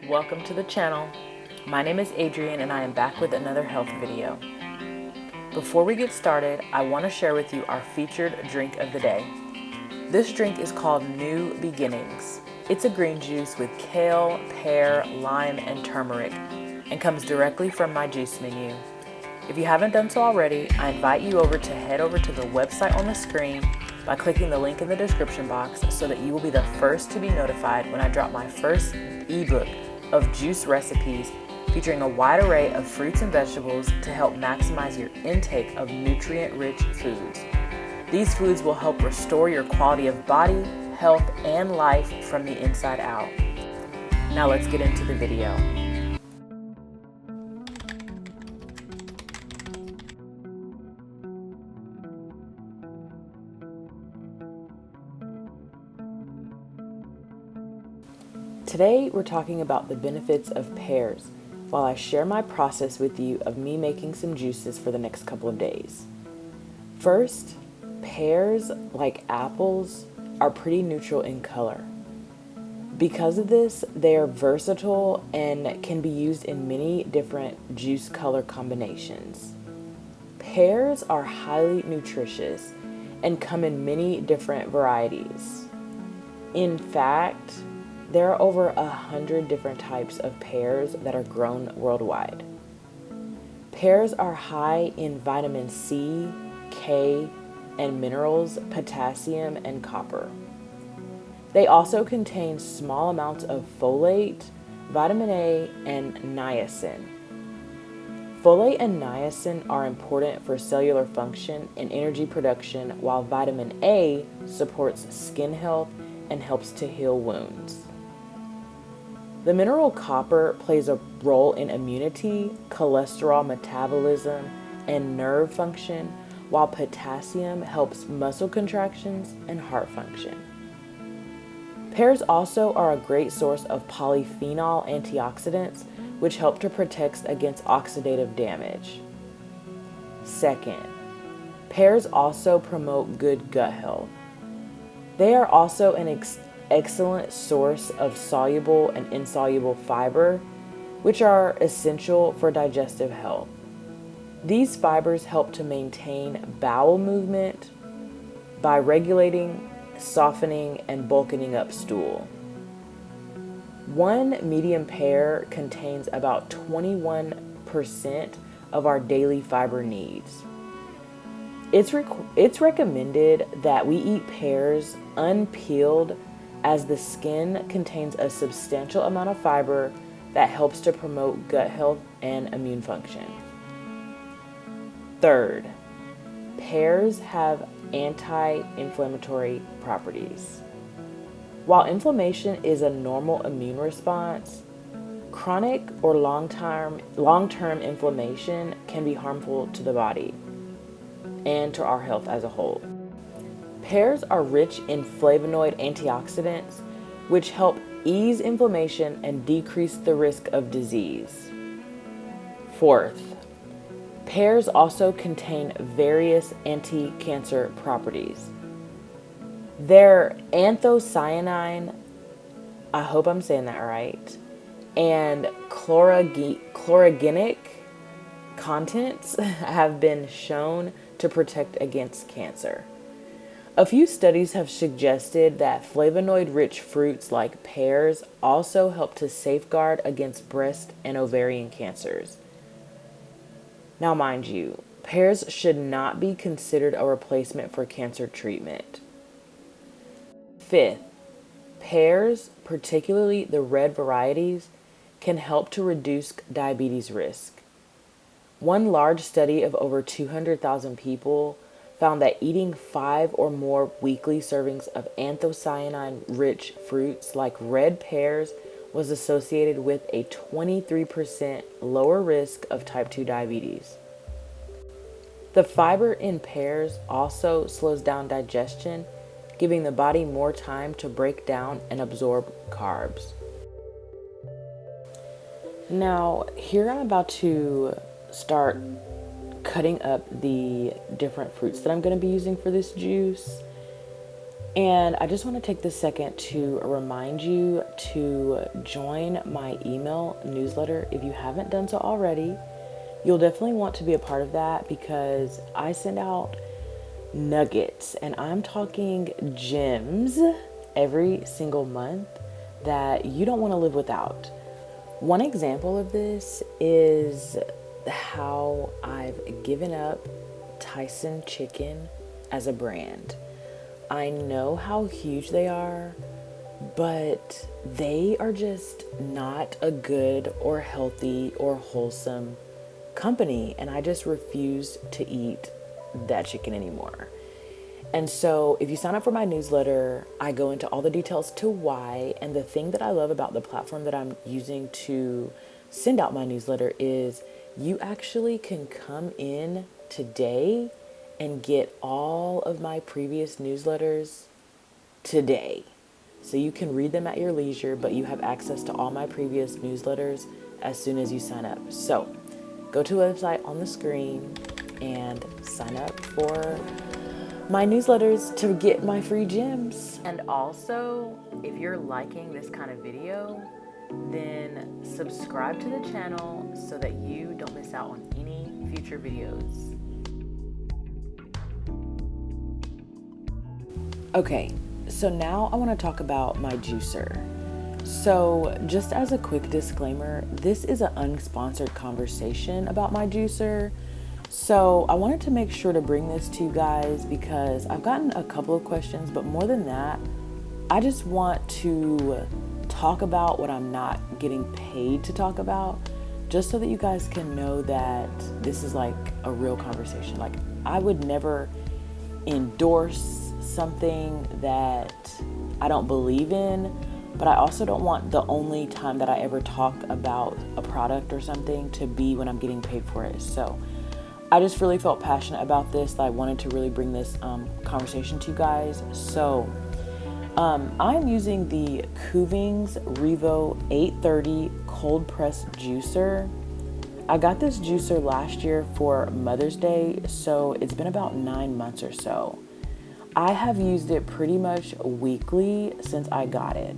Welcome to the channel. My name is Adrienne and I am back with another health video. Before we get started, I want to share with you our featured drink of the day. This drink is called New Beginnings. It's a green juice with kale, pear, lime, and turmeric and comes directly from my juice menu. If you haven't done so already, I invite you to head over to the website on the screen by clicking the link in the description box so that you will be the first to be notified when I drop my first ebook of juice recipes featuring a wide array of fruits and vegetables to help maximize your intake of nutrient-rich foods. These foods will help restore your quality of body, health, and life from the inside out. Now let's get into the video. Today, we're talking about the benefits of pears while I share my process with you of me making some juices for the next couple of days. First, pears, like apples, are pretty neutral in color. Because of this, they are versatile and can be used in many different juice color combinations. Pears are highly nutritious and come in many different varieties. In fact, there are over 100 different types of pears that are grown worldwide. Pears are high in vitamin C, K, and minerals, potassium, and copper. They also contain small amounts of folate, vitamin A, and niacin. Folate and niacin are important for cellular function and energy production, while vitamin A supports skin health and helps to heal wounds. The mineral copper plays a role in immunity, cholesterol metabolism, and nerve function, while potassium helps muscle contractions and heart function. Pears also are a great source of polyphenol antioxidants, which help to protect against oxidative damage. Second, pears also promote good gut health. They are also an excellent source of soluble and insoluble fiber, which are essential for digestive health. These fibers help to maintain bowel movement by regulating, softening, and bulking up stool. One medium pear contains about 21% of our daily fiber needs. It's recommended that we eat pears unpeeled, as the skin contains a substantial amount of fiber that helps to promote gut health and immune function. Third, pears have anti-inflammatory properties. While inflammation is a normal immune response, chronic or long-term inflammation can be harmful to the body and to our health as a whole. Pears are rich in flavonoid antioxidants, which help ease inflammation and decrease the risk of disease. Fourth, pears also contain various anti-cancer properties. Their anthocyanin, I hope I'm saying that right, and chlorogenic contents have been shown to protect against cancer. A few studies have suggested that flavonoid-rich fruits like pears also help to safeguard against breast and ovarian cancers. Now, mind you, pears should not be considered a replacement for cancer treatment. Fifth, pears, particularly the red varieties, can help to reduce diabetes risk. One large study of over 200,000 people found that eating 5 or more weekly servings of anthocyanin-rich fruits like red pears was associated with a 23% lower risk of type 2 diabetes. The fiber in pears also slows down digestion, giving the body more time to break down and absorb carbs. Now, here I'm about to start cutting up the different fruits that I'm going to be using for this juice. And I just want to take this second to remind you to join my email newsletter if you haven't done so already. You'll definitely want to be a part of that because I send out nuggets, and I'm talking gems every single month that you don't want to live without. One example of this is how I've given up Tyson chicken as a brand. I know how huge they are, but they are just not a good or healthy or wholesome company, and I just refuse to eat that chicken anymore. And so if you sign up for my newsletter, I go into all the details to why. And the thing that I love about the platform that I'm using to send out my newsletter is you actually can come in today and get all of my previous newsletters today. So you can read them at your leisure, but you have access to all my previous newsletters as soon as you sign up. So go to the website on the screen and sign up for my newsletters to get my free gems. And also, if you're liking this kind of video, then subscribe to the channel so that you don't miss out on any future videos. Okay, so now I want to talk about my juicer. So just as a quick disclaimer, this is an unsponsored conversation about my juicer. So I wanted to make sure to bring this to you guys because I've gotten a couple of questions, but more than that, I just want to talk about what I'm not getting paid to talk about, just so that you guys can know that this is like a real conversation. Like, I would never endorse something that I don't believe in, but I also don't want the only time that I ever talk about a product or something to be when I'm getting paid for it. So I just really felt passionate about this, that I wanted to really bring this conversation to you guys. So I'm using the Kuvings Revo 830 cold press juicer. I got this juicer last year for Mother's Day, so it's been about 9 months or so. I have used it pretty much weekly since I got it.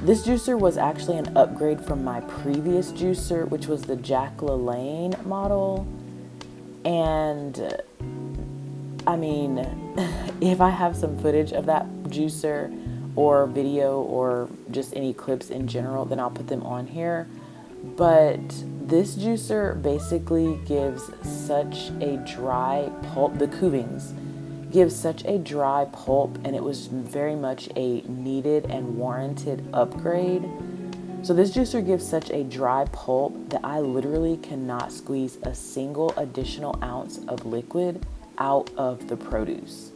This juicer was actually an upgrade from my previous juicer, which was the Jack LaLanne model. And I mean, if I have some footage of that juicer or video or just any clips in general, then I'll put them on here. But this juicer basically gives such a dry pulp. The Kuvings gives such a dry pulp, and it was very much a needed and warranted upgrade. So this juicer gives such a dry pulp that I literally cannot squeeze a single additional ounce of liquid out of the produce.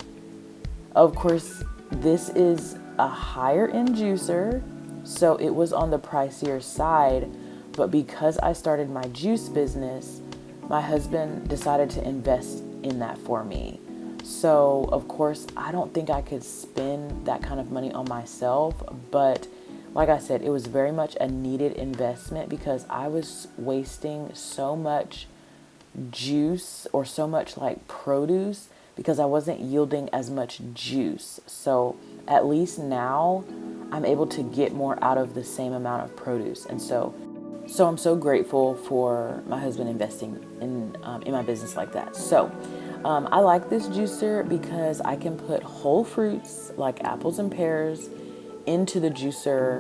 Of course, this is a higher end juicer, so it was on the pricier side, but because I started my juice business, my husband decided to invest in that for me. So, of course, I don't think I could spend that kind of money on myself, but like I said, it was very much a needed investment because I was wasting so much juice or so much like produce because I wasn't yielding as much juice. So, at least now I'm able to get more out of the same amount of produce. And so I'm so grateful for my husband investing in my business like that. So, I like this juicer because I can put whole fruits like apples and pears into the juicer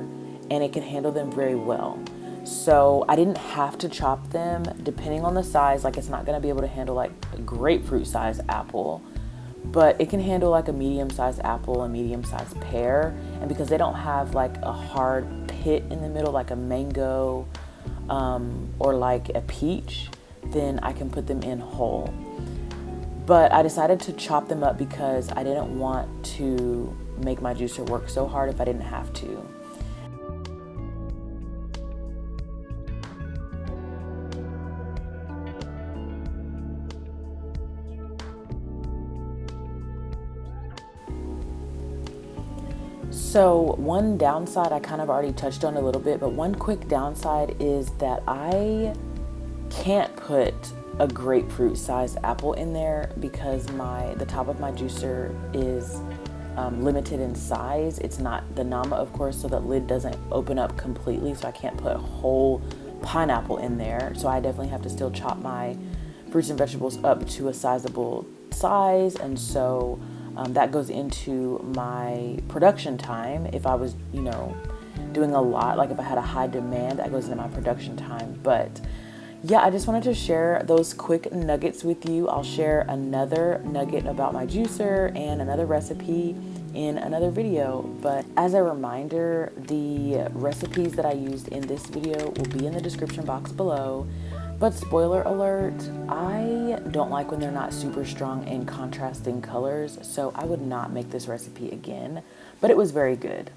and it can handle them very well. So I didn't have to chop them depending on the size. Like, it's not going to be able to handle like a grapefruit size apple, but it can handle like a medium sized apple, a medium sized pear. And because they don't have like a hard pit in the middle like a mango or like a peach, then I can put them in whole. But I decided to chop them up because I didn't want to make my juicer work so hard if I didn't have to. So one downside I kind of already touched on a little bit, but one quick downside is that I can't put a grapefruit sized apple in there because the top of my juicer is limited in size. It's not the Nama, of course, so that lid doesn't open up completely, so I can't put a whole pineapple in there. So I definitely have to still chop my fruits and vegetables up to a sizable size, and so that goes into my production time. If I was, doing a lot, like if I had a high demand, that goes into my production time. But yeah, I just wanted to share those quick nuggets with you. I'll share another nugget about my juicer and another recipe in another video. But as a reminder, the recipes that I used in this video will be in the description box below. But spoiler alert, I don't like when they're not super strong and contrasting colors, so I would not make this recipe again, but it was very good.